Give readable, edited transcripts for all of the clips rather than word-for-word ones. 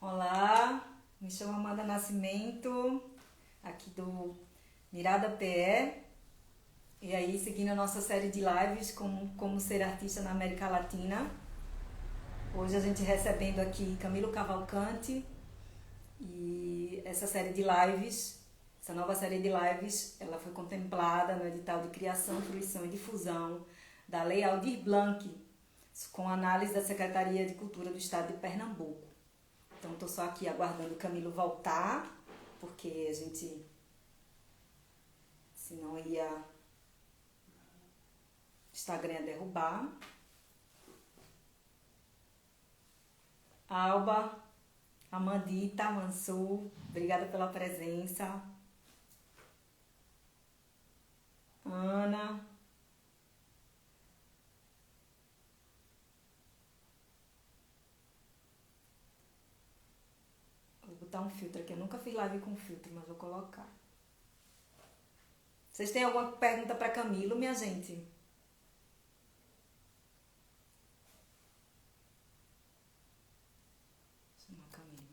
Olá, me chamo Amanda Nascimento, aqui do Mirada PE, e aí seguindo a nossa série de lives como ser artista na América Latina. Hoje a gente recebendo aqui Camilo Cavalcante e essa série de lives, essa nova série de lives, ela foi contemplada no edital de criação, fruição e difusão da Lei Aldir Blanc, com análise da Secretaria de Cultura do Estado de Pernambuco. Então, estou só aqui aguardando o Camilo voltar, porque a gente, senão o Instagram ia derrubar. Alba, Amandita, Mansur, obrigada pela presença. Ana, vou botar um filtro aqui. Eu nunca fiz live com filtro, mas vou colocar. Vocês têm alguma pergunta para Camilo, minha gente? Chamar Camilo.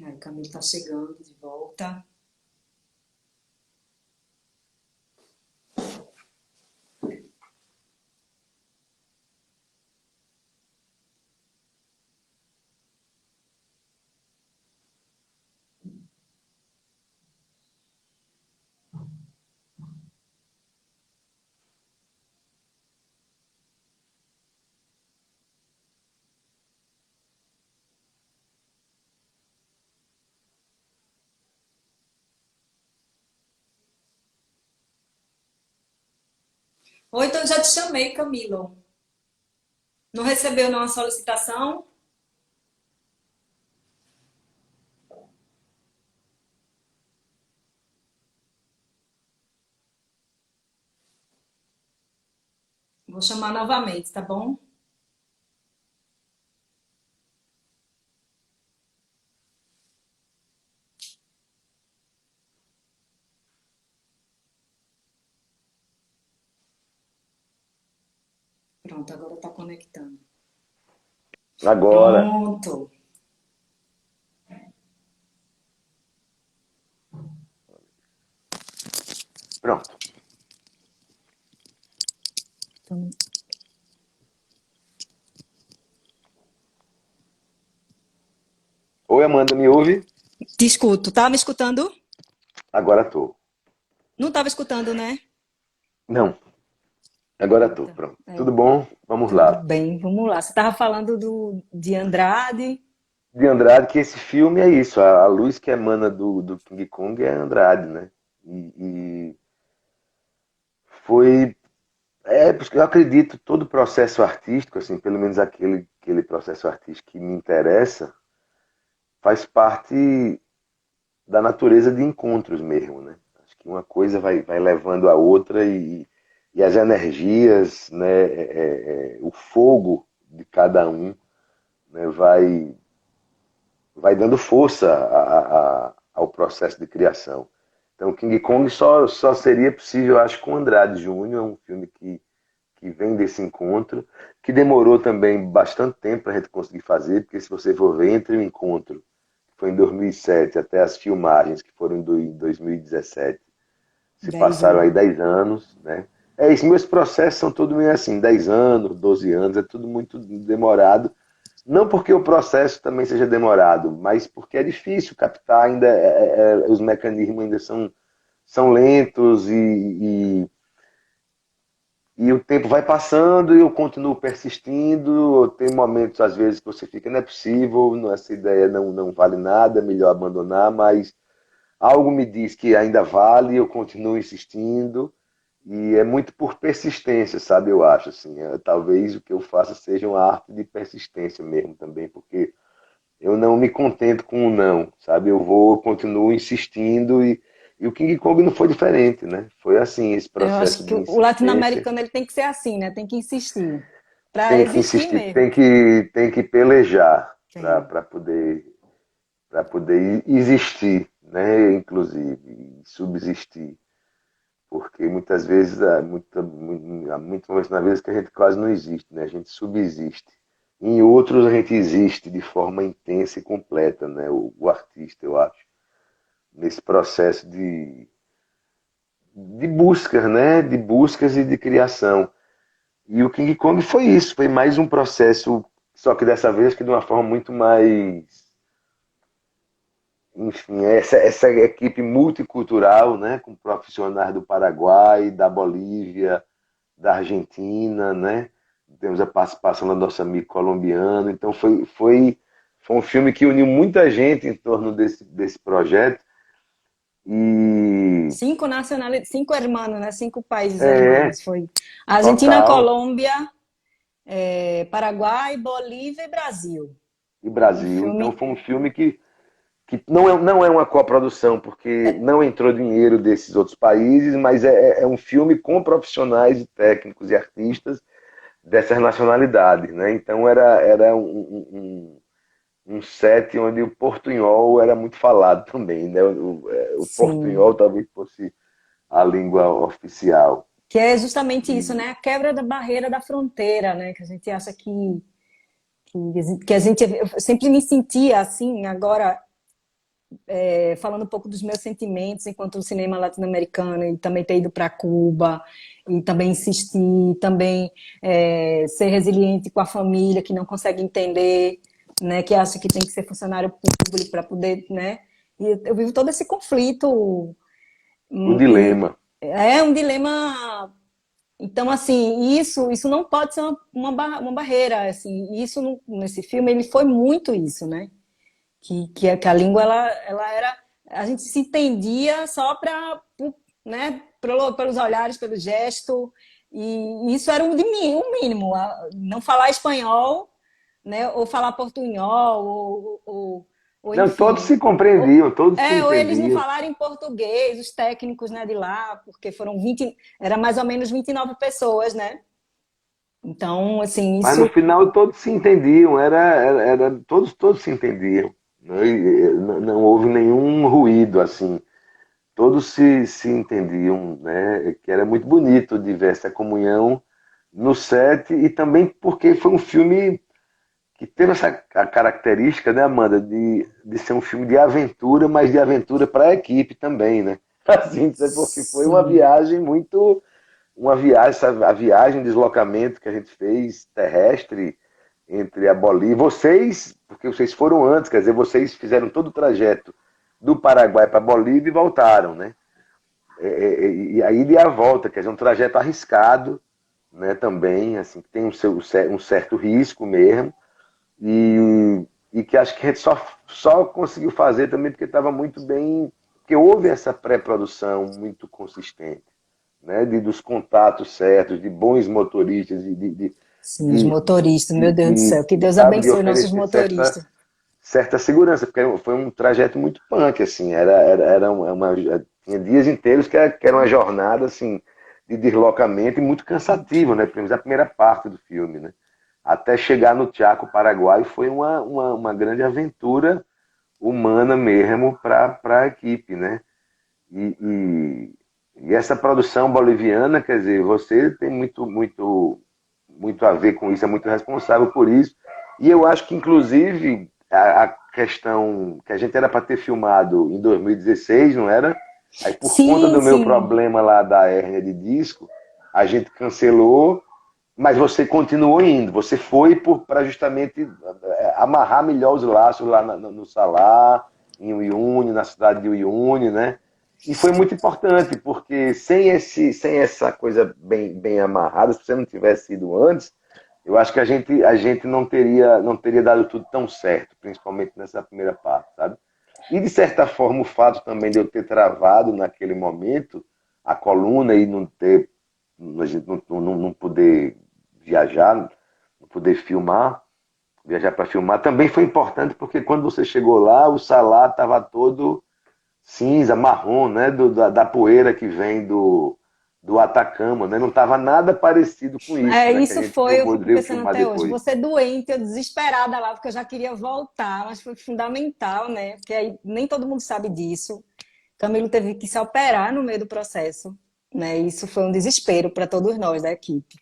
Aí, o Camilo está chegando de volta. Ou então já te chamei, Camilo. Não recebeu nenhuma solicitação? Vou chamar novamente, tá bom? Pronto, agora tá conectando. Agora, Pronto. pronto. Então, Oi, Amanda, me ouve? te escuto. Tá me escutando? Agora tô. Não estava escutando, né? Não, agora tô. Eita, Pronto. é, Tudo bom? Vamos tudo lá. bem. Vamos lá. Você estava falando de Andrade. De Andrade, que esse filme é isso. A luz que emana do King Kong é Andrade, né? E foi. É, porque eu acredito todo o processo artístico, assim, pelo menos aquele processo artístico que me interessa, faz parte da natureza de encontros mesmo, né? Acho que uma coisa vai levando a outra e as energias, né, o fogo de cada um, né, vai dando força ao processo de criação. Então, King Kong só seria possível, acho, com Andrade Júnior, um filme que vem desse encontro, que demorou também bastante tempo para a gente conseguir fazer, porque se você for ver, entre o encontro, que foi em 2007, até as filmagens, que foram em 2017, se 10 passaram aí anos. 10 anos, né? É isso, meus processos são tudo meio assim, 10 anos, 12 anos, é tudo muito demorado. Não porque o processo também seja demorado, mas porque é difícil captar ainda, os mecanismos ainda são lentos e o tempo vai passando e eu continuo persistindo. Tem momentos, às vezes, que você fica, não é possível, essa ideia não vale nada, é melhor abandonar, mas algo me diz que ainda vale, eu continuo insistindo. E é muito por persistência, sabe? Eu acho, assim, talvez o que eu faça seja uma arte de persistência mesmo também, porque eu não me contento com o não, sabe? Eu continuo insistindo e o King Kong não foi diferente, né? Foi assim, esse Eu processo acho que de o insistência. latino-americano ele tem que ser assim, né? Tem que insistir. para Tem que existir insistir, mesmo. tem que pelejar Tem. para poder existir, né? Inclusive, e subsistir. Porque muitas vezes, muitas vezes na vida que a gente quase não existe, né? A gente subsiste. Em outros a gente existe de forma intensa e completa, né? O artista, eu acho, nesse processo de buscas, né? De buscas e de criação. E o King Kong foi isso, foi mais um processo, só que dessa vez que de uma forma muito mais, enfim, essa equipe multicultural, né, com profissionais do Paraguai, da Bolívia, da Argentina, né? Temos a participação do nosso amigo colombiano, então foi um filme que uniu muita gente em torno desse projeto e Cinco nacionalidades, cinco hermanos, né? Cinco países é hermanos. Foi Argentina, total. Colômbia, Paraguai, Bolívia e Brasil. E Um Brasil, então filme. foi um filme que não é uma coprodução, porque não entrou dinheiro desses outros países, mas é um filme com profissionais e técnicos e artistas dessas nacionalidades, né? Então era um set onde o portunhol era muito falado também, né? O Sim. portunhol talvez fosse a língua oficial. Que é justamente isso, E, né? A quebra da barreira da fronteira, né? Que a gente acha que a gente. Eu sempre me sentia assim, agora falando um pouco dos meus sentimentos enquanto o cinema latino-americano, e também ter ido para Cuba, e também insistir, também ser resiliente com a família que não consegue entender, né, que acha que tem que ser funcionário público para poder, né? E eu vivo todo esse conflito, o e dilema. é um dilema. Então, assim, isso não pode ser uma barreira, assim, isso nesse filme ele foi muito isso, né? Que a língua ela era, a gente se entendia só para, né, pelos olhares, pelo gesto, e isso era o mínimo, não falar espanhol, né, ou falar portunhol, ou Não, todos enfim, se compreendiam, todos se ou eles não entendiam. falarem português, os técnicos, né, de lá, porque foram 20, era mais ou menos 29 pessoas, né? Então, assim, Mas no isso final todos se entendiam, todos se entendiam. Né? Não houve nenhum ruído assim. Todos se entendiam, né? Que era muito bonito de ver essa comunhão no set e também porque foi um filme que teve essa a característica, né, Amanda, de ser um filme de aventura, mas de aventura para a equipe também, né? Assim, porque foi uma sim, viagem muito uma viagem, a viagem, deslocamento que a gente fez terrestre entre a Bolívia. Vocês, porque vocês foram antes, quer dizer, vocês fizeram todo o trajeto do Paraguai para a Bolívia e voltaram, né? E a ida e a volta, quer dizer, um trajeto arriscado, né? Também, assim, que tem um certo risco mesmo, e que acho que a gente só conseguiu fazer também porque estava muito bem, porque houve essa pré-produção muito consistente, né, dos contatos certos, de bons motoristas, sim, os de, motoristas, meu Deus do céu, que Deus sabe, de abençoe nossos oferecer motoristas. certa segurança, porque foi um trajeto muito punk, assim, tinha dias inteiros que era uma jornada, assim, de deslocamento e muito cansativo, né, pelo menos a primeira parte do filme, né, até chegar no Chaco, Paraguai, foi uma grande aventura humana mesmo para a equipe, né, e, e, e essa produção boliviana, quer dizer, você tem muito a ver com isso, é muito responsável por isso. E eu acho que, inclusive, a questão que a gente era para ter filmado em 2016, não era? Aí, por conta Sim, do meu sim, problema lá da hérnia de disco, a gente cancelou, mas você continuou indo. Você foi para justamente amarrar melhor os laços lá no Salar, em Uyuni, na cidade de Uyuni, né? E foi muito importante, porque sem essa coisa bem amarrada, se você não tivesse ido antes, eu acho que a gente não teria dado tudo tão certo, principalmente nessa primeira parte, sabe? E de certa forma o fato também de eu ter travado naquele momento a coluna e a gente não poder viajar, não poder viajar para filmar, também foi importante porque quando você chegou lá, o salar estava todo cinza, marrom, né? Da poeira que vem do Atacama, né? Não estava nada parecido com isso, né? Que a Isso gente foi, eu fico poderia pensando filmar até hoje. depois. Você doente, eu desesperada lá, porque eu já queria voltar, mas foi fundamental, né? Porque aí nem todo mundo sabe disso. Camilo teve que se operar no meio do processo, né? Isso foi um desespero para todos nós da equipe.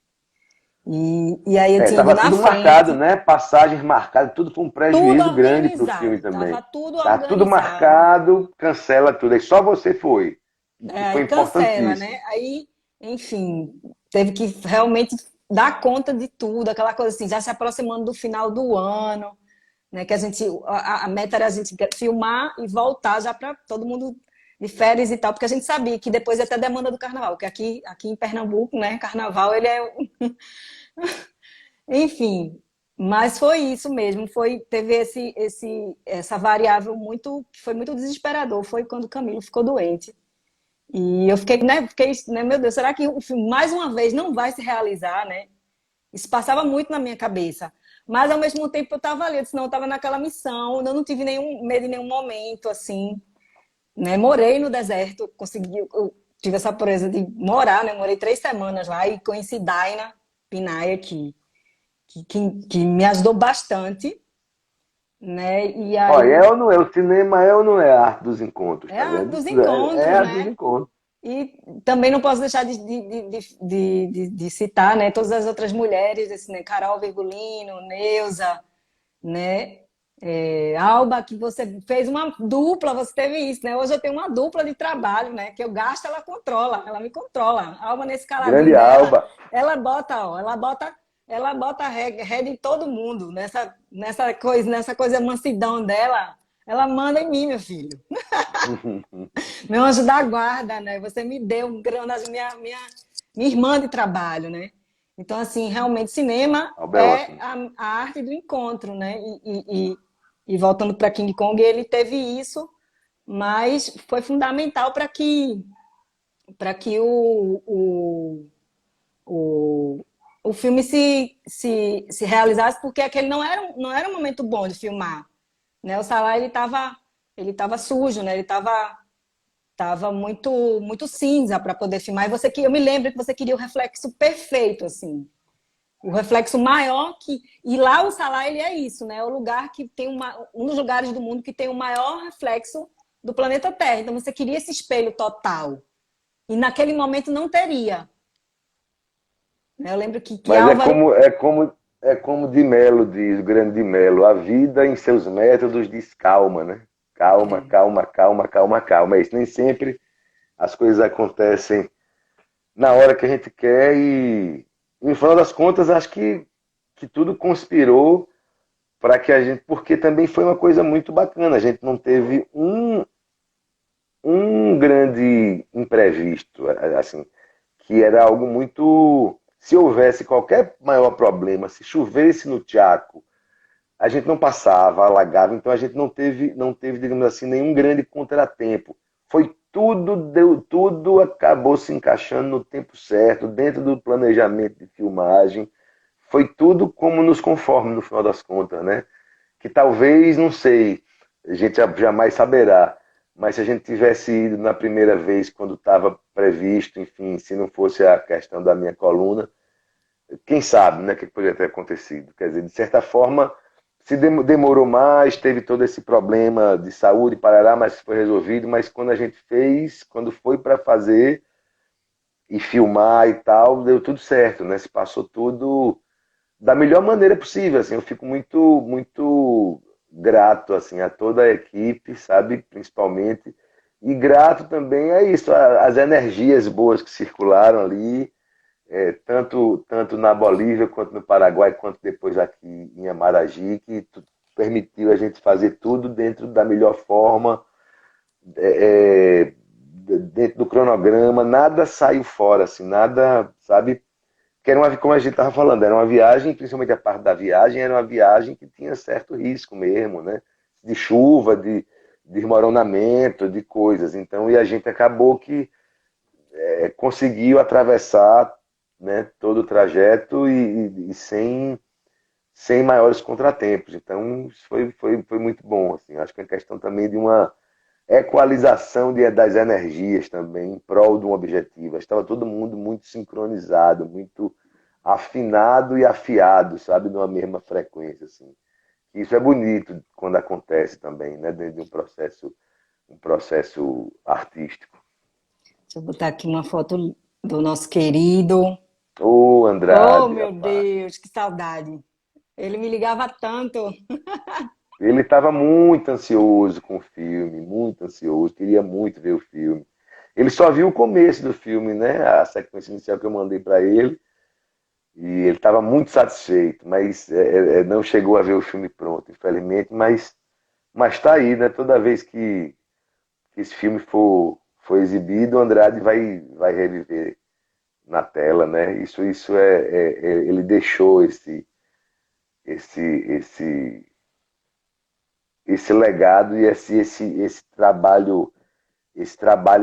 E aí eu tinha ido Tava na tudo marcado, frente, né? Passagens marcadas, tudo foi um tudo prejuízo grande para o filme organizado, também. tava tudo Tá tudo organizado. marcado, cancela tudo. Aí só você foi, que foi Aí cancela, importantíssimo. né? Aí, enfim, teve que realmente dar conta de tudo, aquela coisa assim, já se aproximando do final do ano, né? Que a meta era a gente filmar e voltar já para todo mundo de férias e tal, porque a gente sabia que depois ia ter demanda do carnaval, que aqui em Pernambuco, né? Carnaval, ele é. Enfim, mas foi isso mesmo, teve essa variável que foi muito desesperador, foi quando o Camilo ficou doente. E eu fiquei, meu Deus, será que o filme mais uma vez não vai se realizar, né? Isso passava muito na minha cabeça. Mas ao mesmo tempo eu estava ali, eu disse, não, eu estava naquela missão, eu não tive nenhum medo em nenhum momento, assim, né? Morei no deserto, eu tive essa proeza de morar, né? Morei 3 semanas lá e conheci Daina Pinaia, que me ajudou bastante, né? E Olha, aí é ou não é? O cinema é ou não é a arte dos encontros, é tá a vendo? dos É encontros, a arte dos né? encontros. E também não posso deixar de citar, né, todas as outras mulheres, assim, né, Carol Virgulino, Neuza, né, Alba, que você fez uma dupla, você teve isso, né? Hoje eu tenho uma dupla de trabalho, né? Que eu gasto, ela controla, ela me controla. A Alba, nesse caladinho Grande dela, Alba. ela bota, ó, ela bota ré em todo mundo, nessa coisa mansidão dela, ela manda em mim, meu filho. Meu anjo da guarda, né? Você me deu minha irmã de trabalho, né? Então, assim, realmente, cinema Alba é é ótimo. a arte do encontro, né? E voltando para King Kong, ele teve isso, mas foi fundamental para que o, o filme se realizasse, porque aquele não era um momento bom de filmar, né? O Salah, ele tava sujo, né? Ele tava muito cinza para poder filmar. Eu me lembro que você queria o reflexo perfeito, assim. O reflexo maior que. E lá o Salah, ele é isso, né? É o lugar que tem um dos lugares do mundo que tem o maior reflexo do planeta Terra. Então você queria esse espelho total. E naquele momento não teria. Eu lembro que Mas Álvaro. é como Di Mello diz, o grande Di Mello, a vida em seus métodos diz calma, né? Calma, É, calma, calma, calma, calma. É isso. Nem sempre as coisas acontecem na hora que a gente quer e, no final das contas, acho que tudo conspirou para que a gente, porque também foi uma coisa muito bacana, a gente não teve um grande imprevisto, assim, que era algo muito, se houvesse qualquer maior problema, se chovesse no Chaco, a gente não passava, alagava, então a gente não teve, digamos assim, nenhum grande contratempo. Foi tudo acabou se encaixando no tempo certo, dentro do planejamento de filmagem. Foi tudo como nos conforme no final das contas, né? Que talvez, não sei, a gente jamais saberá, mas se a gente tivesse ido na primeira vez quando estava previsto, enfim, se não fosse a questão da minha coluna, quem sabe, né, o que poderia ter acontecido. Quer dizer, de certa forma, se demorou mais, teve todo esse problema de saúde, parará, mas foi resolvido, mas quando a gente fez, quando foi para fazer e filmar e tal, deu tudo certo, né? Se passou tudo da melhor maneira possível, assim. Eu fico muito muito grato assim a toda a equipe, sabe, principalmente, e grato também a isso, as energias boas que circularam ali, tanto na Bolívia quanto no Paraguai, quanto depois aqui em Amaragi, que permitiu a gente fazer tudo dentro da melhor forma, é, dentro do cronograma, nada saiu fora, assim, nada, sabe? Que era como a gente estava falando, era uma viagem, principalmente a parte da viagem, era uma viagem que tinha certo risco mesmo, né? De chuva, de desmoronamento, de coisas. Então, e a gente acabou que conseguiu atravessar, né, todo o trajeto e sem maiores contratempos. Então, isso foi muito bom. Assim. Acho que é questão também equalização das energias também, em prol de um objetivo. Estava todo mundo muito sincronizado, muito afinado e afiado, sabe, numa mesma frequência, assim. Isso é bonito quando acontece também, né, dentro de um processo artístico. Deixa eu botar aqui uma foto do nosso querido. Ô, Oh, Andrade, meu rapaz. Deus, que saudade. Ele me ligava tanto. Ele estava muito ansioso com o filme, muito ansioso, queria muito ver o filme. Ele só viu o começo do filme, né? A sequência inicial que eu mandei para ele, e ele estava muito satisfeito, mas não chegou a ver o filme pronto, infelizmente. Mas está aí, né? Toda vez que esse filme for exibido, o Andrade vai reviver na tela, né? Isso ele deixou esse, esse esse legado e esse trabalho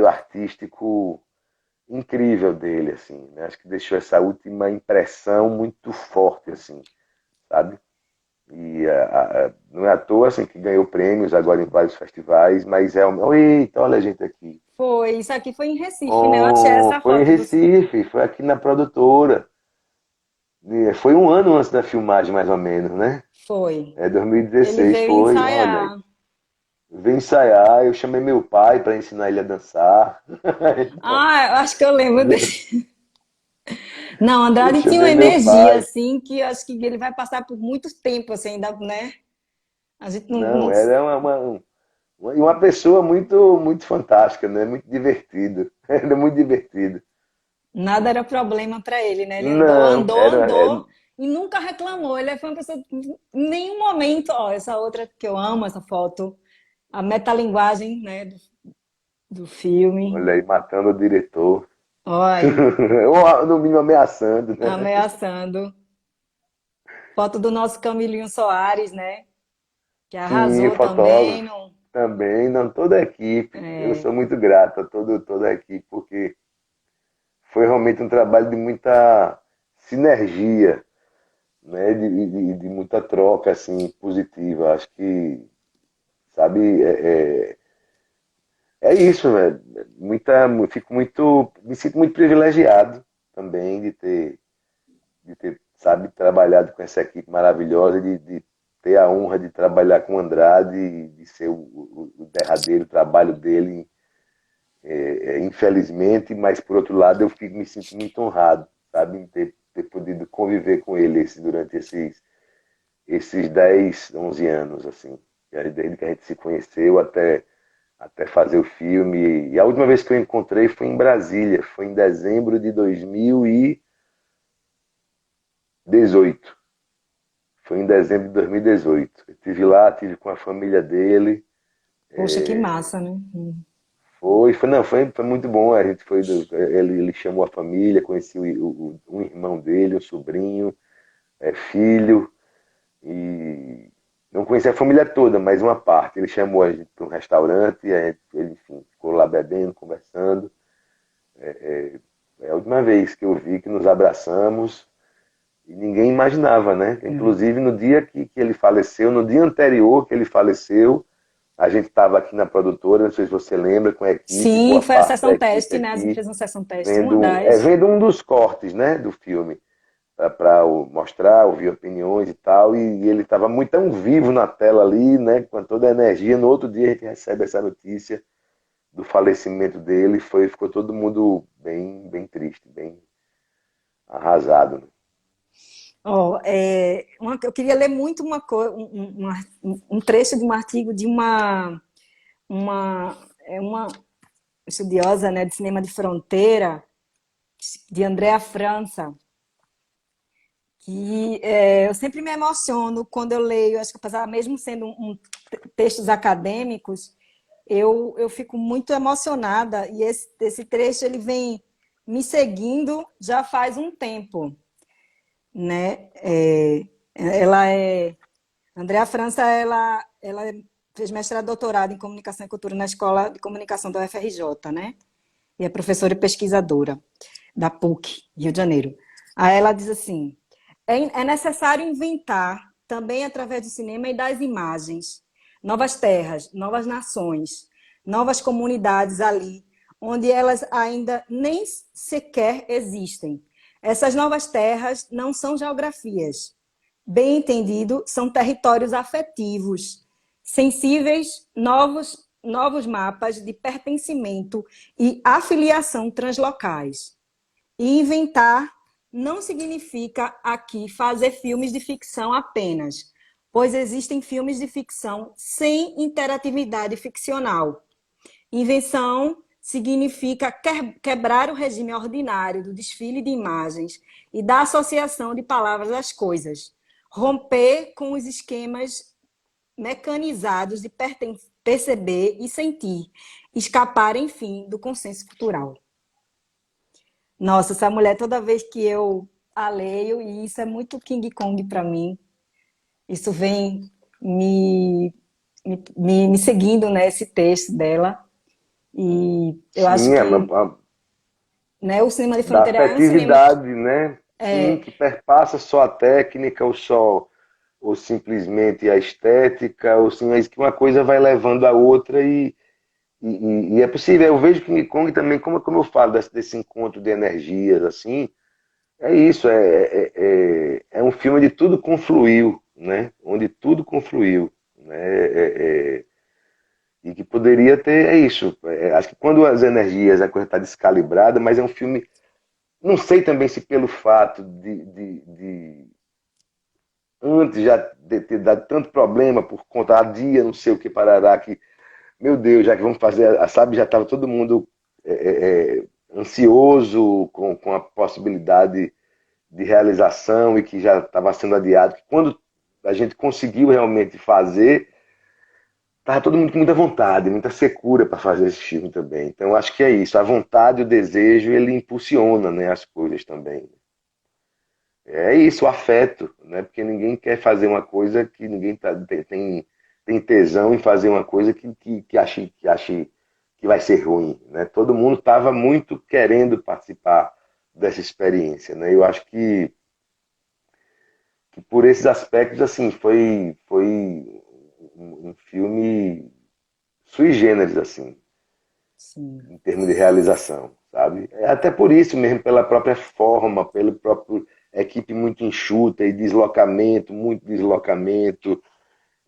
artístico incrível dele, assim, né? Acho que deixou essa última impressão muito forte, assim, sabe? E não é à toa, assim, que ganhou prêmios agora em vários festivais, mas eita, olha a gente aqui. Foi, isso aqui foi em Recife, né? Eu achei Oh, essa foi em foto do... Recife, foi aqui na produtora. E foi um ano antes da filmagem, mais ou menos, né? Foi. É Ele 2016, veio foi, olha aí. ensaiar. Vim ensaiar, eu chamei meu pai para ensinar ele a dançar. Ah, eu acho que eu lembro desse. Não, Eu Andrade tinha uma chamei meu energia, pai. assim, que eu acho que ele vai passar por muito tempo, assim, ainda, né? A gente Não, era uma pessoa muito, muito fantástica, né? Muito divertido. Era muito divertido. nada era problema para ele, né? Ele andou, Não, andou, andou e nunca reclamou. Ele foi uma pessoa, em nenhum momento, ó, essa outra que eu amo, essa foto, a metalinguagem, né, do filme. olha aí, matando o diretor. Olha, Ou no mínimo ameaçando, né? ameaçando. Foto do nosso Camilinho Soares, né? Que Sim, o arrasou também. fotógrafo No... também, não, toda a equipe. Eu É, sou muito grato a toda a equipe, porque foi realmente um trabalho de muita sinergia, né? De muita troca, assim, positiva. Acho que, sabe, é isso, né? Me sinto muito privilegiado também de ter, sabe, trabalhado com essa equipe maravilhosa, de ter a honra de trabalhar com o Andrade, de ser o derradeiro trabalho dele, infelizmente, mas por outro lado me sinto muito honrado, sabe, em ter podido conviver com ele durante esses 10, 11 anos, assim, desde que a gente se conheceu até fazer o filme. E a última vez que eu encontrei foi em Brasília, foi em dezembro de 2018. Foi em dezembro de 2018. Eu estive lá, estive com a família dele. poxa, que massa, né? Não, foi muito bom. A gente ele chamou a família, conheci um irmão dele, um sobrinho, filho, e não conheci a família toda, mas uma parte. Ele chamou a gente para um restaurante, e ele, enfim, ficou lá bebendo, conversando. É a última vez que eu vi que nos abraçamos e ninguém imaginava, né? Inclusive no dia que ele faleceu, no dia anterior que ele faleceu, a gente estava aqui na produtora, não sei se você lembra, com a equipe, Sim, boa foi a parte da sessão equipe teste, né? A gente aqui, fez uma sessão teste, uma vendo, das. vendo um dos cortes, né, do filme, para mostrar, ouvir opiniões e tal, e ele estava muito tão vivo na tela ali, né, com toda a energia. No outro dia a gente recebe essa notícia do falecimento dele, ficou todo mundo bem, bem triste, bem arrasado, né? Ó, eu queria ler muito um trecho de um artigo de uma estudiosa, né, de cinema de fronteira, de Andrea França, que eu sempre me emociono quando eu leio, acho que apesar mesmo sendo textos acadêmicos, eu fico muito emocionada e esse trecho ele vem me seguindo já faz um tempo, né? Ela é Andréa França, ela fez mestrado e doutorado em comunicação e cultura na Escola de Comunicação da UFRJ, né? E é professora e pesquisadora da PUC, Rio de Janeiro. Aí ela diz assim: é necessário inventar, também através do cinema e das imagens, novas terras, novas nações, novas comunidades ali, onde elas ainda nem sequer existem. Essas novas terras não são geografias. Bem entendido, são territórios afetivos, sensíveis, novos mapas de pertencimento e afiliação translocais. E inventar não significa aqui fazer filmes de ficção apenas, pois existem filmes de ficção sem interatividade ficcional. Invenção significa quebrar o regime ordinário do desfile de imagens e da associação de palavras às coisas, romper com os esquemas mecanizados de perceber e sentir, escapar, enfim, do consenso cultural. Nossa, essa mulher, toda vez que eu a leio, e isso é muito King Kong para mim, isso vem me seguindo nesse texto dela. E eu acho Sim, que né, o cinema de da fronteira é um cinema afetividade, né? Sim, que perpassa só a técnica ou simplesmente a estética, ou sim, mas que uma coisa vai levando a outra e é possível. Eu vejo King Kong também, como eu falo, desse encontro de energias, assim, é isso, é um filme de tudo confluiu, né? Onde tudo confluiu, né? E que poderia ter, é isso. Acho que quando as energias, a coisa está descalibrada, mas é um filme. Não sei também se pelo fato de antes já de ter dado tanto problema por conta a dia, não sei o que parará, que, meu Deus, já que vamos fazer, sabe, já estava todo mundo ansioso com a possibilidade de realização e que já estava sendo adiado, que quando a gente conseguiu realmente fazer, estava todo mundo com muita vontade, muita secura para fazer esse filme também. Então acho que é isso, a vontade, o desejo, ele impulsiona, né, as coisas também. É isso, o afeto, né? Porque ninguém quer fazer uma coisa que ninguém tem tesão em fazer uma coisa que ache que vai ser ruim, né? Todo mundo estava muito querendo participar dessa experiência, né? Eu acho que por esses aspectos, assim, foi um filme sui generis, assim, sim. em termos de realização, sabe? É até por isso mesmo, pela própria forma, pelo próprio equipe muito enxuta e deslocamento, muito deslocamento,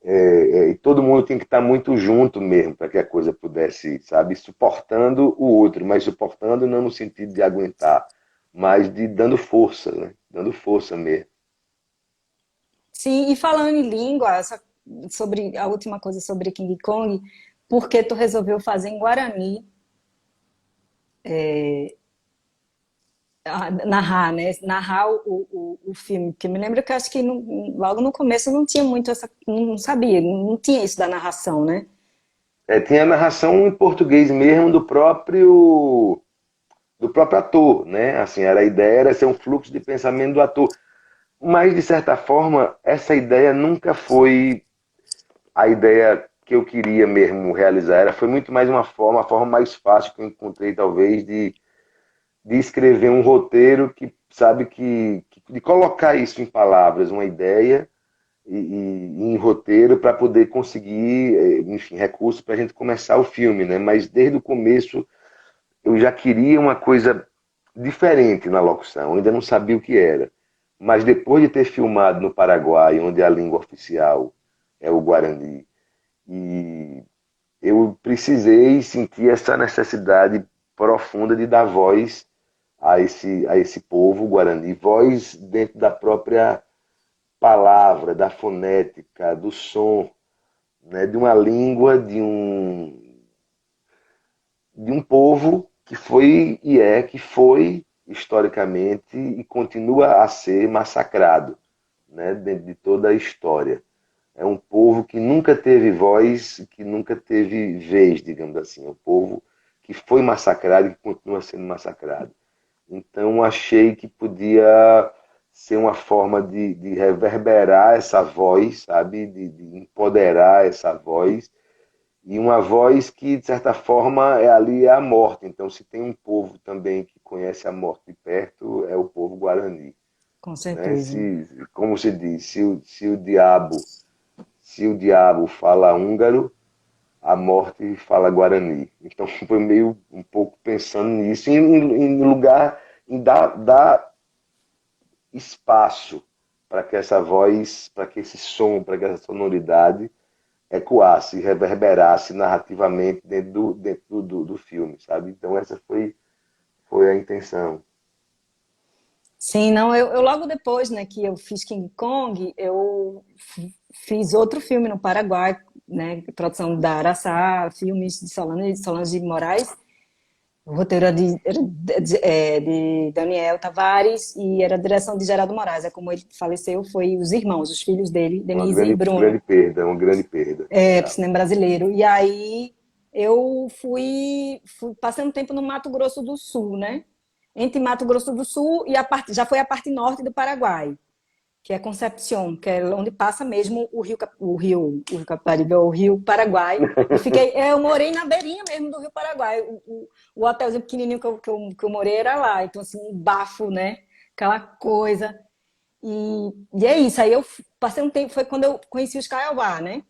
e todo mundo tem que estar muito junto mesmo para que a coisa pudesse, sabe, suportando o outro, mas suportando não no sentido de aguentar, mas de dando força, né? Dando força mesmo. Sim, e falando em língua, sobre a última coisa sobre King Kong, por que tu resolveu fazer em Guarani, narrar, né? Narrar o filme? Porque me lembro que eu acho que logo no começo não tinha muito essa, não sabia, não tinha isso da narração, né? Tem a narração em português mesmo do próprio ator, né? Assim, a ideia era ser um fluxo de pensamento do ator. Mas, de certa forma, essa ideia nunca foi a ideia que eu queria mesmo realizar. Foi muito mais a forma mais fácil que eu encontrei, talvez, de escrever um roteiro que, sabe, de colocar isso em palavras, uma ideia, e em roteiro para poder conseguir, enfim, recursos para a gente começar o filme, né? Mas desde o começo eu já queria uma coisa diferente na locução, eu ainda não sabia o que era. Mas depois de ter filmado no Paraguai, onde a língua oficial é o Guarani, e eu precisei sentir essa necessidade profunda de dar voz a esse povo Guarani, voz dentro da própria palavra, da fonética, do som, né, de uma língua, de um povo que foi e que foi historicamente e continua a ser massacrado, né, dentro de toda a história. É um povo que nunca teve voz, que nunca teve vez, digamos assim. É um povo que foi massacrado e que continua sendo massacrado. Então achei que podia ser uma forma de reverberar essa voz, sabe? De empoderar essa voz. E uma voz que, de certa forma, ali é a morte. Então, se tem um povo também que conhece a morte de perto, é o povo Guarani. Com Né? certeza. Como se diz, se o diabo fala húngaro, a morte fala Guarani. Então foi meio um pouco pensando nisso, em lugar, em dar espaço para que essa voz, para que esse som, para que essa sonoridade ecoasse, reverberasse narrativamente dentro do filme, sabe? Então essa foi a intenção. Sim, não, eu logo depois, né, que eu fiz King Kong, eu fiz outro filme no Paraguai, né, produção da Araçá, filmes de Solange de Moraes. O roteiro era de Daniel Tavares e era a direção de Geraldo Moraes. É como ele faleceu, foi os irmãos, os filhos dele, Uma Denise e grande, grande Bruno, perda, uma grande perda. pro Já. cinema brasileiro. E aí eu passei um tempo no Mato Grosso do Sul, né? Entre Mato Grosso do Sul e já foi a parte norte do Paraguai, que é Concepción, que é onde passa mesmo o Rio Capibaribe, o Rio Paraguai. Eu morei na beirinha mesmo do Rio Paraguai. O hotelzinho pequenininho que eu morei era lá. Então, assim, um bafo, né? Aquela coisa. E é isso. Aí eu passei um tempo, foi quando eu conheci os Kaiowá, né?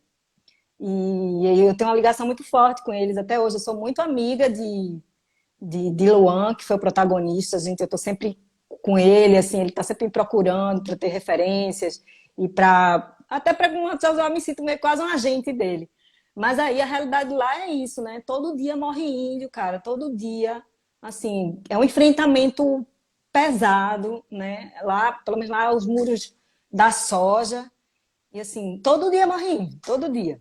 E aí eu tenho uma ligação muito forte com eles até hoje. Eu sou muito amiga de Luan, que foi o protagonista. Gente, eu estou sempre com ele, assim, ele está sempre me procurando para ter referências e para até para algumas vezes eu me sinto meio quase um agente dele. Mas aí a realidade lá é isso, né? Todo dia morre índio, cara, todo dia, assim, é um enfrentamento pesado, né? Lá, pelo menos lá, os muros da soja, e assim, todo dia morre índio, todo dia.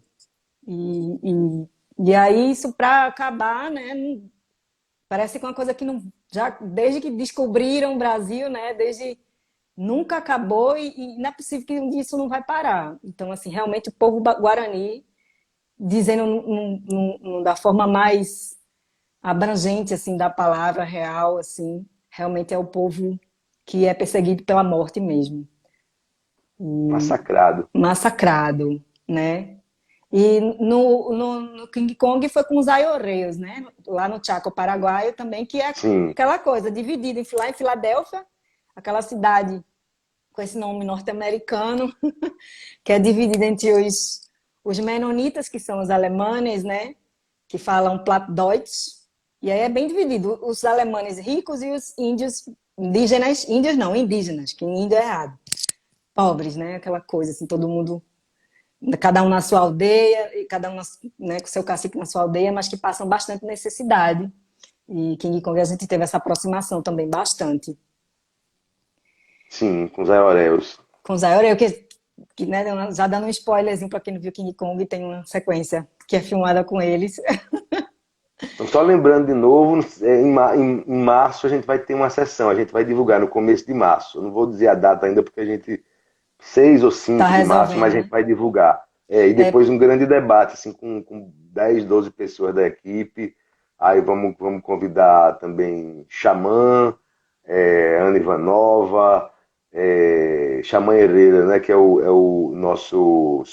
E aí isso para acabar, né? Parece que é uma coisa que não, já desde que descobriram o Brasil, né? Desde nunca acabou e não é possível que isso não vai parar. Então, assim, realmente o povo guarani, dizendo da forma mais abrangente assim da palavra real, assim, realmente é o povo que é perseguido pela morte mesmo, Massacrado. massacrado, né? E no King Kong foi com os aiorreios, né? Lá no Chaco Paraguaio também, que é Sim, aquela coisa, dividida lá em Filadélfia, aquela cidade com esse nome norte-americano, que é dividida entre os menonitas, que são os alemães, né? Que falam Plattdeutsch, e aí é bem dividido, os alemães ricos e os índios indígenas, índios não, indígenas, que índio é errado, pobres, né? Aquela coisa assim, todo mundo cada um na sua aldeia, e cada um, né, com seu cacique na sua aldeia, mas que passam bastante necessidade. E King Kong a gente teve essa aproximação também bastante sim, com os aioréus. com os Ayoreu, que né, já dando um spoilerzinho para quem não viu King Kong, tem uma sequência que é filmada com eles. Então, só lembrando de novo, em março a gente vai ter uma sessão, a gente vai divulgar no começo de março. Eu não vou dizer a data ainda, porque a gente 6 ou Tá 5 de março, mas resolvendo, a gente né? vai divulgar. E depois É, um grande debate, assim, com 10, 12 pessoas da equipe. Aí vamos convidar também Xamã, Ana Ivanova, Xamã Herrera, né, que é o nosso.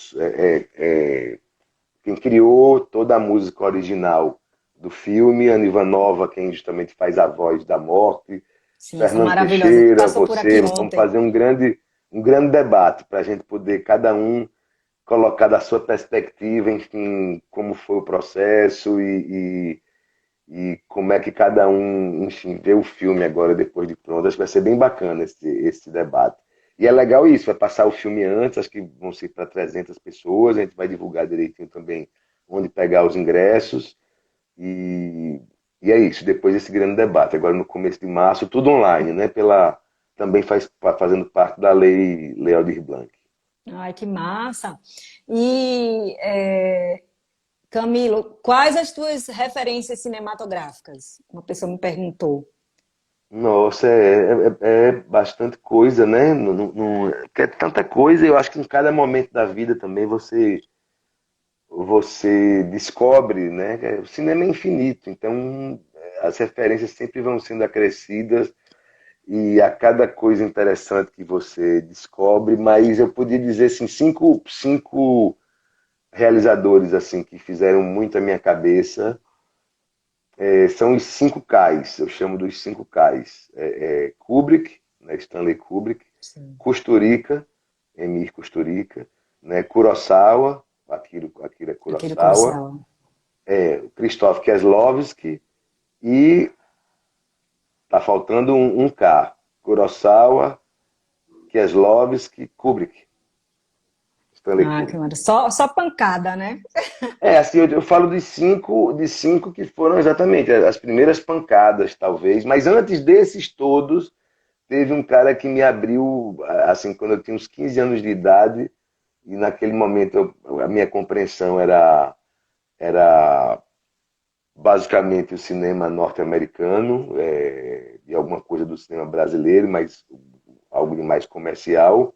Quem criou toda a música original do filme, Ana Ivanova, quem justamente faz a voz da morte. sim, são Fernando maravilhosas. Teixeira, Passou por aqui você, vamos ontem. fazer um grande debate para a gente poder, cada um, colocar da sua perspectiva, enfim, como foi o processo e como é que cada um, enfim, vê o filme agora, depois de pronto. Acho que vai ser bem bacana esse debate. E é legal isso, vai passar o filme antes, acho que vão ser para 300 pessoas, a gente vai divulgar direitinho também onde pegar os ingressos. E, e é isso, depois desse grande debate. Agora no começo de março, tudo online, né? Também fazendo parte da Lei Aldir Blanc. Ai, que massa! E, Camilo, quais as tuas referências cinematográficas? Uma pessoa me perguntou. Nossa, é bastante coisa, né? É tanta coisa, eu acho que em cada momento da vida também você descobre, né? O cinema é infinito, então as referências sempre vão sendo acrescidas e a cada coisa interessante que você descobre, mas eu podia dizer assim, cinco realizadores assim que fizeram muito a minha cabeça. São os 5 Ks, eu chamo dos 5 Ks. Kubrick, né, Stanley Kubrick, Sim. Kusturica, Emir Kusturica, né, Kurosawa, Akira Akira Kurosawa, Kurosawa. Krzysztof Kieslowski e tá faltando um K. Kurosawa, Kieslowski, Kubrick. Stanley Ah, que Kubrick. maravilha. Só pancada, né? Assim, eu falo de cinco que foram exatamente as primeiras pancadas, talvez. Mas antes desses todos, teve um cara que me abriu, assim, quando eu tinha uns 15 anos de idade, e naquele momento a minha compreensão era basicamente o cinema norte-americano, e alguma coisa do cinema brasileiro, mas algo de mais comercial.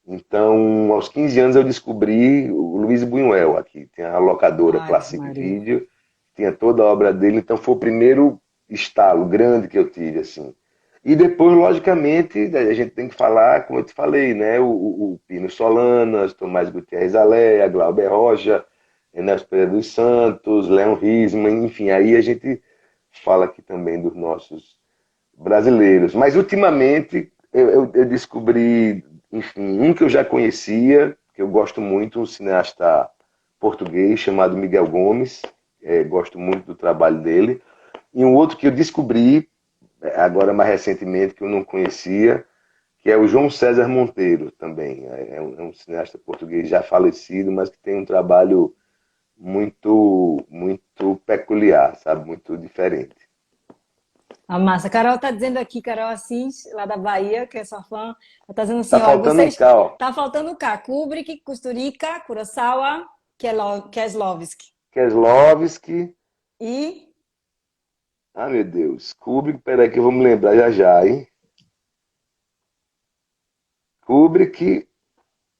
Então, aos 15 anos eu descobri o Luiz Buñuel aqui, tem a locadora Ai, Classic Maria. Video, tinha toda a obra dele, então foi o primeiro estalo grande que eu tive, assim. E depois, logicamente, a gente tem que falar, como eu te falei, né? O Pino Solanas, Tomás Gutierrez Alea, Glauber Rocha, Ernesto Pereira dos Santos, Leon Risman, enfim, aí a gente fala aqui também dos nossos brasileiros. Mas ultimamente eu descobri, enfim, um que eu já conhecia, que eu gosto muito, um cineasta português chamado Miguel Gomes, gosto muito do trabalho dele. E um outro que eu descobri, agora mais recentemente, que eu não conhecia, que é o João César Monteiro também. É um cineasta português já falecido, mas que tem um trabalho muito, muito peculiar, sabe? Muito diferente. A massa. Carol tá dizendo aqui, Carol Assis, lá da Bahia, que é sua fã, ela tá dizendo Tá assim, olha, faltando um vocês... K, ó. Tá faltando o K. Kubrick, Kusturica, Kurosawa, Kieslowski. Keslovski. E Ah, meu Deus. Kubrick, peraí que eu vou me lembrar já já, hein? Kubrick,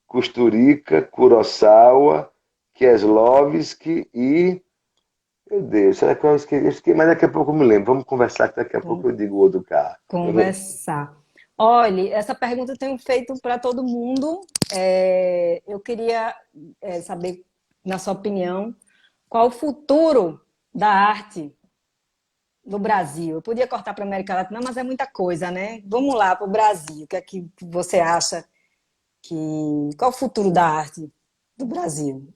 Kusturica, Kurosawa, Kieslowski e... Meu Deus, será que eu esqueci? Mas daqui a pouco eu me lembro. Vamos conversar que daqui a pouco eu digo o outro cara. conversar. Olha, essa pergunta eu tenho feito para todo mundo. Eu queria saber, na sua opinião, qual o futuro da arte no Brasil? Eu podia cortar para a América Latina, mas é muita coisa, né? Vamos lá para o Brasil. O que é que você acha que... Qual o futuro da arte do Brasil?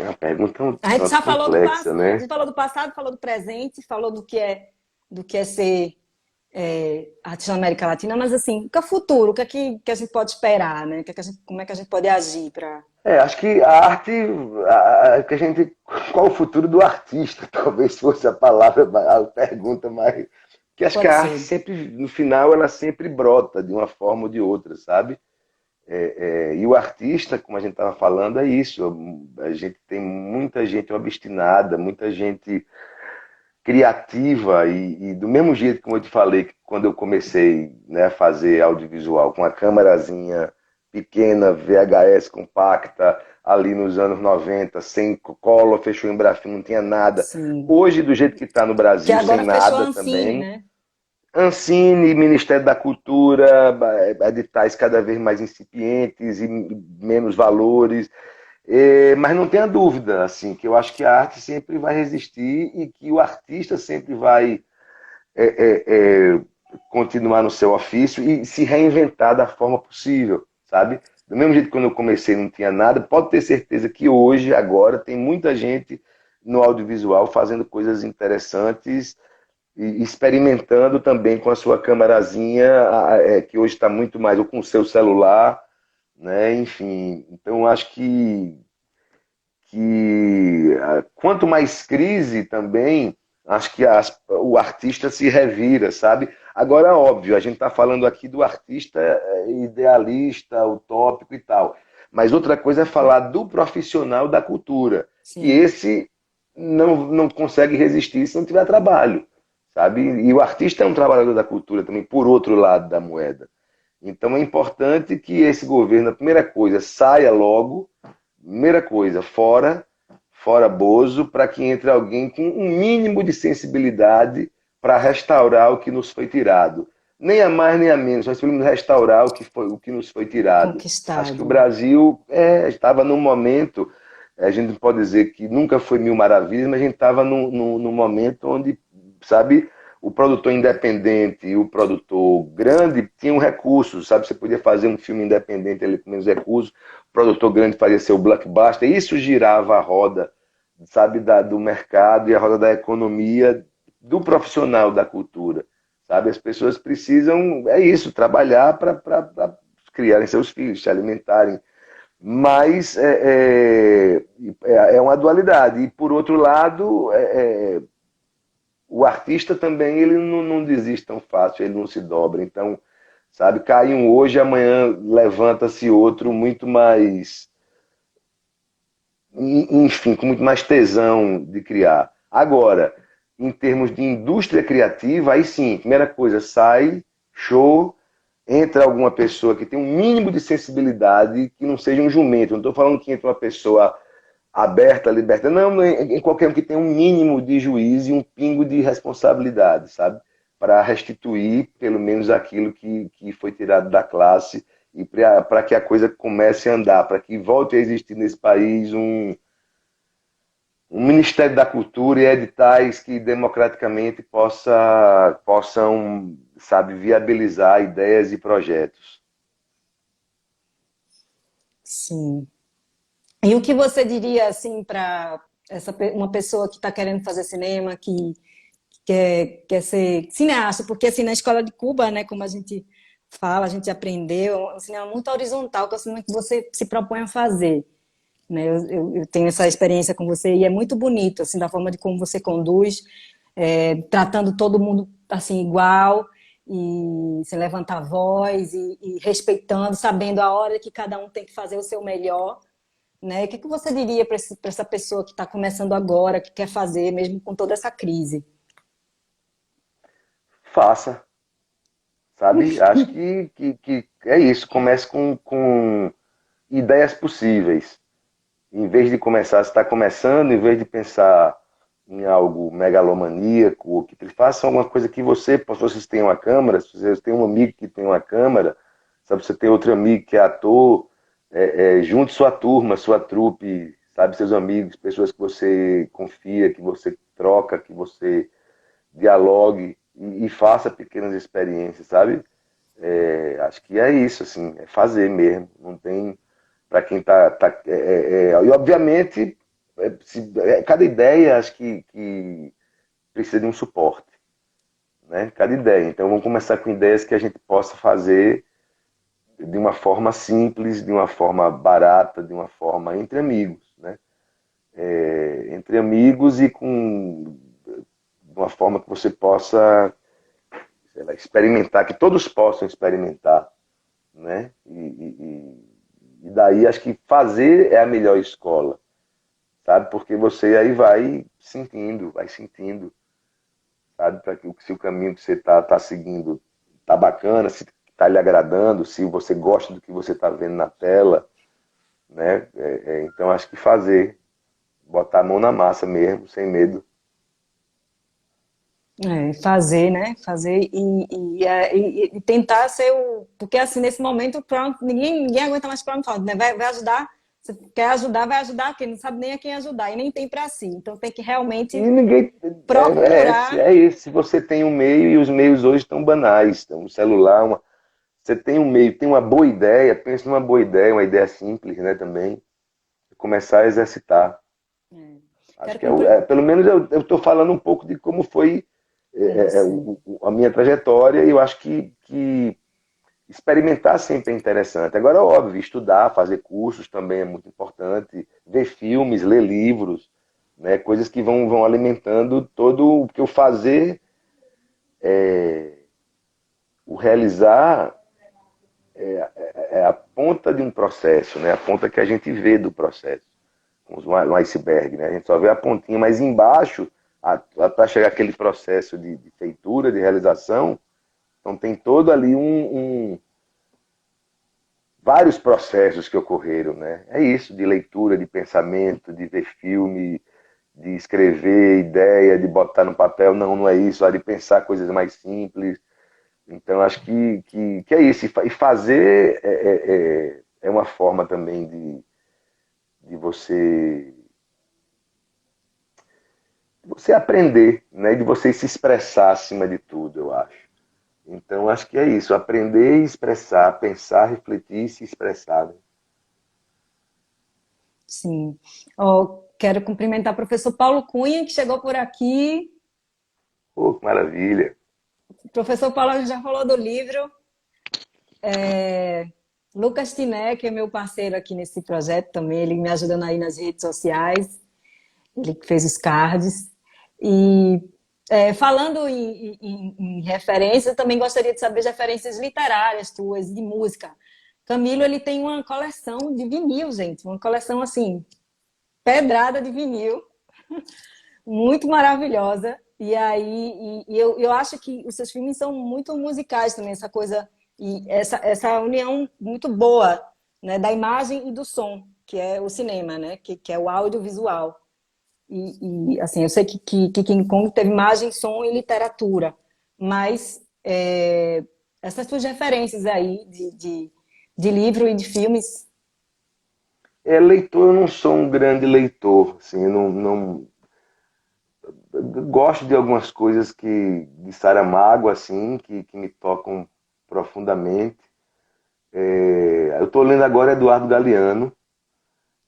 A pergunta é um A gente tanto já falou complexa, a né? gente falou do passado, falou do presente, falou do que é ser artista na América Latina, mas assim, o que é o futuro? O que a gente pode esperar, né? Como é que a gente pode agir para... Acho que a arte, que a gente, qual o futuro do artista? Talvez fosse a palavra, a pergunta mais, que acho que Pode a arte ser. sempre, no final, ela sempre brota de uma forma ou de outra, sabe? E o artista, como a gente estava falando, é isso. A gente tem muita gente obstinada, muita gente criativa e do mesmo jeito como eu te falei que quando eu comecei, né, a fazer audiovisual com a câmerazinha pequena, VHS compacta, ali nos anos 90 sem cola, fechou em Brafim, não tinha nada. Sim. Hoje, do jeito que está no Que Brasil, sem agora fechou a nada Ancine, também, né? Ancine, Ministério da Cultura, editais cada vez mais incipientes e menos valores. Mas não tenha dúvida, assim, que eu acho que a arte sempre vai resistir e que o artista sempre vai é, é, é, continuar no seu ofício e se reinventar da forma possível, sabe? Do mesmo jeito que quando eu comecei não tinha nada, pode ter certeza que hoje, agora, tem muita gente no audiovisual fazendo coisas interessantes e experimentando também com a sua câmerazinha, que hoje está muito mais, ou com o seu celular, né? Enfim, então acho que quanto mais crise também, acho que o artista se revira, sabe? Agora, óbvio, a gente está falando aqui do artista idealista, utópico e tal. Mas outra coisa é falar do profissional da cultura, que Sim. esse não consegue resistir se não tiver trabalho, sabe? E o artista é um trabalhador da cultura também, por outro lado da moeda. Então é importante que esse governo, a primeira coisa, saia logo. Primeira coisa, fora Bozo, para que entre alguém com um mínimo de sensibilidade para restaurar o que nos foi tirado. Nem a mais nem a menos, nós precisamos restaurar o que nos foi tirado. Acho que o Conquistado. Brasil estava num momento, a gente não pode dizer que nunca foi mil maravilhas, mas a gente estava num momento onde, sabe, o produtor independente e o produtor grande tinham recursos, sabe? Você podia fazer um filme independente ali com menos recursos, o produtor grande fazia seu blockbuster, isso girava a roda, sabe, do mercado e a roda da economia do profissional da cultura, sabe? As pessoas precisam, é isso, trabalhar para criarem seus filhos, se alimentarem, mas é uma dualidade. E, por outro lado, o artista também ele não desiste tão fácil, ele não se dobra. Então, sabe, cai um hoje, amanhã levanta-se outro muito mais, enfim, com muito mais tesão de criar. Agora, em termos de indústria criativa, aí sim, primeira coisa, sai, show, entra alguma pessoa que tem um mínimo de sensibilidade, que não seja um jumento. Não estou falando que entra uma pessoa aberta, liberta. Não, em qualquer um que tenha um mínimo de juízo e um pingo de responsabilidade, sabe? Para restituir, pelo menos, aquilo que foi tirado da classe e para que a coisa comece a andar, para que volte a existir nesse país um Ministério da Cultura e editais que democraticamente possam, sabe, viabilizar ideias e projetos. Sim. E o que você diria assim para uma pessoa que está querendo fazer cinema, que quer ser cineasta? Porque assim, na escola de Cuba, né, como a gente fala, a gente aprendeu, é um cinema muito horizontal, que é o cinema que você se propõe a fazer. Né? Eu tenho essa experiência com você e é muito bonito, assim, da forma de como você conduz, tratando todo mundo assim igual e sem levantar a voz e respeitando, sabendo a hora que cada um tem que fazer o seu melhor. Né? O que você diria para essa pessoa que está começando agora, que quer fazer, mesmo com toda essa crise? Faça, sabe? Acho que é isso. Comece com ideias possíveis. Em vez de começar, você está começando, em vez de pensar em algo megalomaníaco, ou que faça alguma coisa que você, se vocês têm uma câmera, se vocês têm um amigo que tem uma câmera, sabe, você tem outro amigo que é ator, junte sua turma, sua trupe, sabe, seus amigos, pessoas que você confia, que você troca, que você dialogue e faça pequenas experiências, sabe? Acho que é isso, assim, é fazer mesmo, não tem para quem e obviamente cada ideia acho que precisa de um suporte, né? Cada ideia. Então vamos começar com ideias que a gente possa fazer de uma forma simples, de uma forma barata, de uma forma entre amigos, né? Entre amigos e com de uma forma que você possa, sei lá, experimentar, que todos possam experimentar, né? E daí acho que fazer é a melhor escola, sabe? Porque você aí vai sentindo, sabe? Para que se o caminho que você tá seguindo tá bacana, se tá lhe agradando, se você gosta do que você tá vendo na tela, né? Então acho que botar a mão na massa mesmo, sem medo. Fazer, né? Fazer e tentar ser o. Porque assim, nesse momento, pronto, ninguém aguenta mais pronto, né? Vai ajudar. Você quer ajudar, vai ajudar, porque não sabe nem a quem ajudar e nem tem para si. Então tem que E realmente ninguém. procurar. É isso. Se você tem um meio, e os meios hoje estão banais. Então, um celular, você tem um meio, tem uma boa ideia, pensa numa boa ideia, uma ideia simples, né, também. Começar a exercitar. É, Acho quero que comprar. pelo menos eu estou falando um pouco de como foi Sim. a minha trajetória, e eu acho que experimentar sempre é interessante. Agora, óbvio, estudar, fazer cursos também é muito importante, ver filmes, ler livros, né, coisas que vão alimentando todo o que eu fazer, o realizar é a ponta de um processo, né, a ponta que a gente vê do processo, um iceberg, né, a gente só vê a pontinha, mas embaixo, para chegar aquele processo de feitura, de realização, então tem todo ali vários processos que ocorreram, né? É isso, de leitura, de pensamento, de ver filme, de escrever ideia, de botar no papel, não é isso, de pensar coisas mais simples. Então, acho que é isso. E fazer é uma forma também de você você aprender, né? De você se expressar acima de tudo, eu acho. Então, acho que é isso, aprender e expressar, pensar, refletir e se expressar. Né? Sim. Ó, quero cumprimentar o professor Paulo Cunha, que chegou por aqui. Pô, que maravilha. O professor Paulo já falou do livro. Lucas Tiné, que é meu parceiro aqui nesse projeto também, ele me ajudando aí nas redes sociais, ele que fez os cards. E falando em referências, eu também gostaria de saber as referências literárias tuas, de música. Camilo, ele tem uma coleção de vinil, gente, uma coleção assim, pedrada de vinil, muito maravilhosa. E aí, eu acho que os seus filmes são muito musicais também, essa coisa, e essa união muito boa, né, da imagem e do som, que é o cinema, né, que é o audiovisual. Assim, eu sei que King Kong teve imagem, som e literatura, mas essas suas referências aí de livro e de filmes. Leitor, eu não sou um grande leitor, assim, eu não eu gosto de algumas coisas que de Saramago, assim, que me tocam profundamente. Eu estou lendo agora Eduardo Galeano,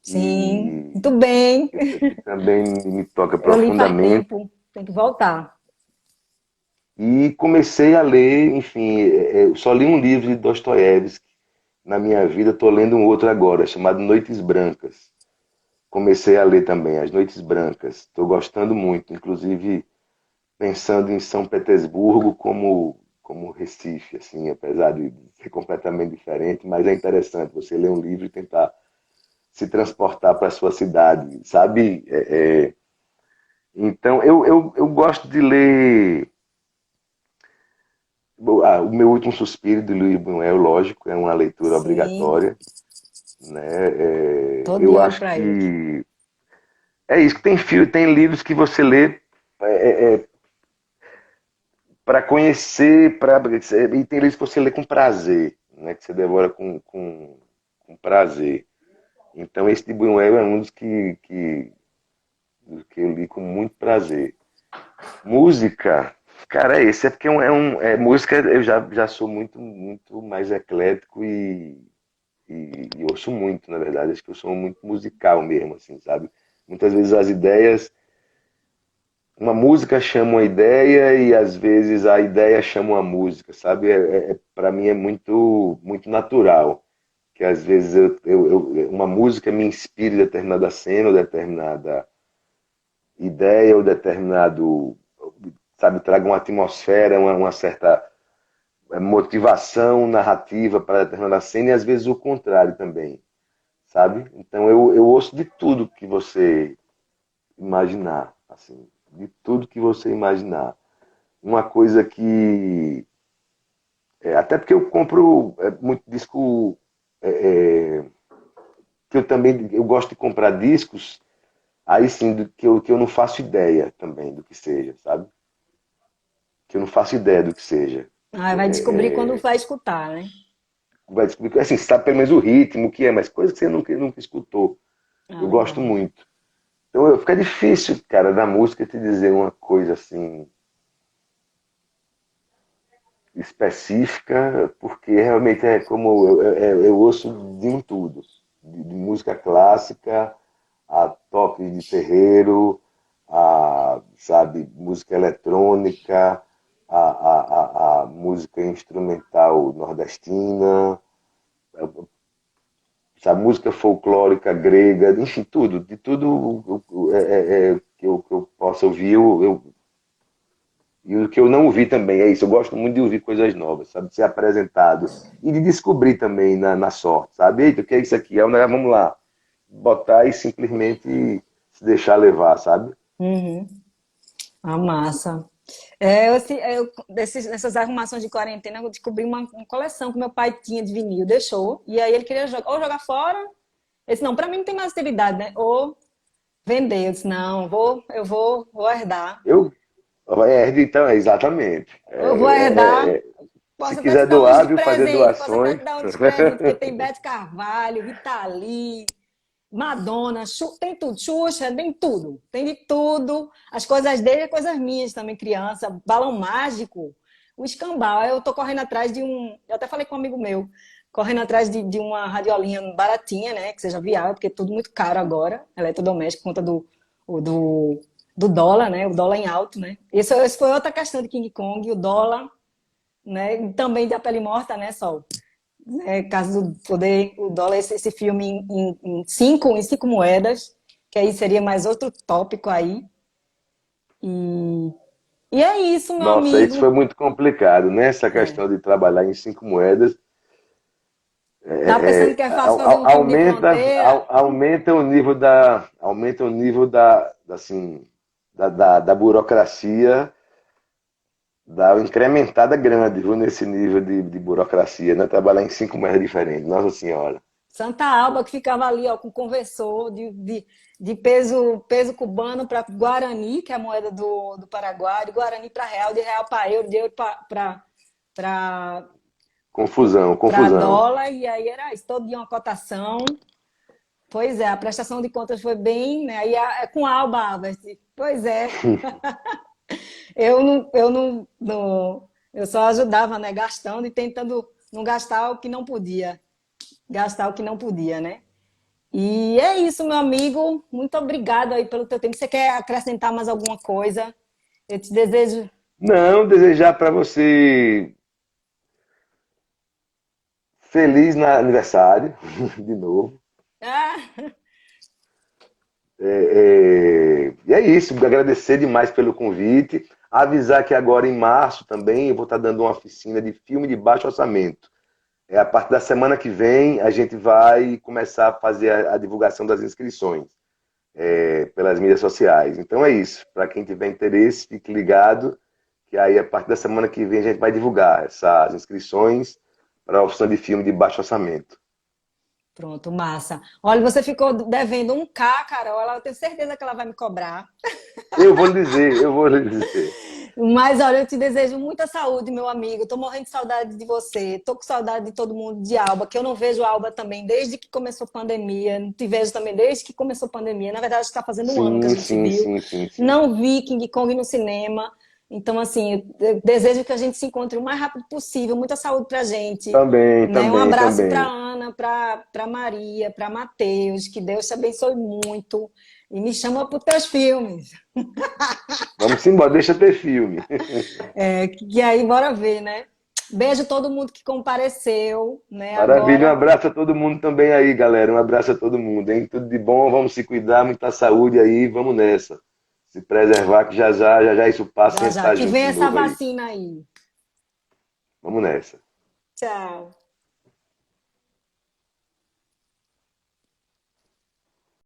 Sim, e muito bem. que também me toca Eu li faz profundamente. tempo, tem que voltar. E comecei a ler, enfim, eu só li um livro de Dostoiévski na minha vida, estou lendo um outro agora, chamado Noites Brancas. Comecei a ler também, As Noites Brancas. Estou gostando muito, inclusive pensando em São Petersburgo como Recife, assim, apesar de ser completamente diferente, mas é interessante você ler um livro e tentar se transportar para a sua cidade, sabe? Então, eu gosto de ler O Meu Último Suspiro, de Luiz Buñuel, lógico, é uma leitura Sim, obrigatória, né? tô de Eu olho acho para ele. que é isso, que tem livros que você lê para conhecer, e tem livros que você lê com prazer, né? Que você devora com prazer. Então, esse de Buñuel é um dos que eu li com muito prazer. Música, cara, esse é porque música eu já sou muito mais eclético e ouço muito, na verdade. Acho que eu sou muito musical mesmo, assim, sabe? Muitas vezes as ideias, uma música chama uma ideia e às vezes a ideia chama uma música, sabe? Para mim é muito natural que às vezes uma música me inspire determinada cena ou determinada ideia ou determinado, sabe, traga uma atmosfera, uma certa motivação narrativa para determinada cena e às vezes o contrário também, sabe? Então eu ouço de tudo que você imaginar, assim, de tudo que você imaginar. Uma coisa que até porque eu compro muito disco que eu gosto de comprar discos aí sim que eu não faço ideia também do que seja, sabe? Que eu não faço ideia do que seja. Ah, vai descobrir quando vai escutar, né? Vai descobrir, assim, você sabe pelo menos o ritmo, o que é, mas coisa que você nunca escutou. Ah, Eu gosto legal. muito. Então fica difícil, cara, da música te dizer uma coisa assim específica, porque realmente é como eu ouço de um tudo, de música clássica a toques de terreiro, a, sabe, música eletrônica, a música instrumental nordestina, sabe, música folclórica grega, enfim, tudo, de tudo que eu possa ouvir, e o que eu não ouvi também, é isso, eu gosto muito de ouvir coisas novas, sabe, de ser apresentado, e de descobrir também na sorte, sabe, eita, o que é isso aqui? Vamos lá, botar e simplesmente se deixar levar, sabe? Uhum. Ah, massa. Nessas arrumações de quarentena, eu descobri uma coleção que meu pai tinha de vinil, deixou. E aí ele queria ou jogar fora. Ele disse, não, para mim não tem mais utilidade, né? Ou vender. Eu disse, não, vou herdar. Eu, então, exatamente. Eu vou herdar. Se Posso até te quiser dar doar, uns viu, fazer presentes, posso até doações. te dar outros presentes, porque tem Bete Carvalho, Rita Lee, Madonna, tem tudo, Xuxa, tem tudo. Tem de tudo. As coisas dele e coisas minhas também, criança. Balão mágico, o escambau. Eu tô correndo atrás de um. Eu até falei com um amigo meu, correndo atrás de uma radiolinha baratinha, né? Que seja viável, porque é tudo muito caro agora, eletrodoméstico, por conta do, do dólar, né? O dólar em alto, né? Esse foi outra questão de King Kong, o dólar, né? E também da pele morta, né, Sol? Caso do poder, o dólar, esse filme em cinco moedas, que aí seria mais outro tópico aí. E, e é isso, meu Nossa, isso foi amigo. muito complicado, né? Essa É. questão de trabalhar em 5 moedas. Tava pensando que é fácil fazer um filme de fronteira. Aumenta o nível assim, da burocracia, da incrementada grande, viu, nesse nível de burocracia, né? Trabalhar em 5 moedas diferentes, Nossa Senhora. Santa Alba, que ficava ali ó, com conversor de peso cubano para Guarani, que é a moeda do Paraguai, de Guarani para real, de real para euro, de euro para Confusão, para confusão. dólar, e aí era isso, todo dia uma cotação. Pois é, a prestação de contas foi bem, né? Aí é com Alba, Albert. Pois é, eu só ajudava, né? Gastando e tentando não gastar o que não podia. Gastar o que não podia, né? E é isso, meu amigo. Muito obrigado aí pelo teu tempo. Você quer acrescentar mais alguma coisa? Eu te desejo. Não, desejar para você feliz aniversário, de novo. Ah, E é isso, agradecer demais pelo convite. Avisar que agora em março também eu vou estar dando uma oficina de filme de baixo orçamento. A partir da semana que vem a gente vai começar a fazer a divulgação das inscrições pelas mídias sociais. Então é isso. Para quem tiver interesse, fique ligado, que aí a partir da semana que vem a gente vai divulgar essas inscrições para a oficina de filme de baixo orçamento. pronto, massa. Olha, você ficou devendo 1K, Carol. Eu tenho certeza que ela vai me cobrar. Eu vou lhe dizer. Mas olha, eu te desejo muita saúde, meu amigo. Tô morrendo de saudade de você. Tô com saudade de todo mundo de Alba, que eu não vejo Alba também desde que começou a pandemia. Não te vejo também desde que começou a pandemia. Na verdade, está fazendo um ano que a Sim, gente se sim, viu. sim, sim, sim. Não vi King Kong no cinema. Então, assim, eu desejo que a gente se encontre o mais rápido possível. Muita saúde pra gente. Também, Né? Um também, abraço para também. Ana, para Maria, para Matheus. Que Deus te abençoe muito. E me chama para os teus filmes. Vamos embora, deixa ter filme. Que aí, bora ver, né? Beijo todo mundo que compareceu, né? Maravilha, um Agora, abraço a todo mundo também aí, galera. Um abraço a todo mundo, hein? Tudo de bom, vamos se cuidar, muita saúde aí, vamos nessa. Se preservar, que já isso passa e a já gente já, tá que junto vem de essa novo aí. vacina aí. Vamos nessa. Tchau.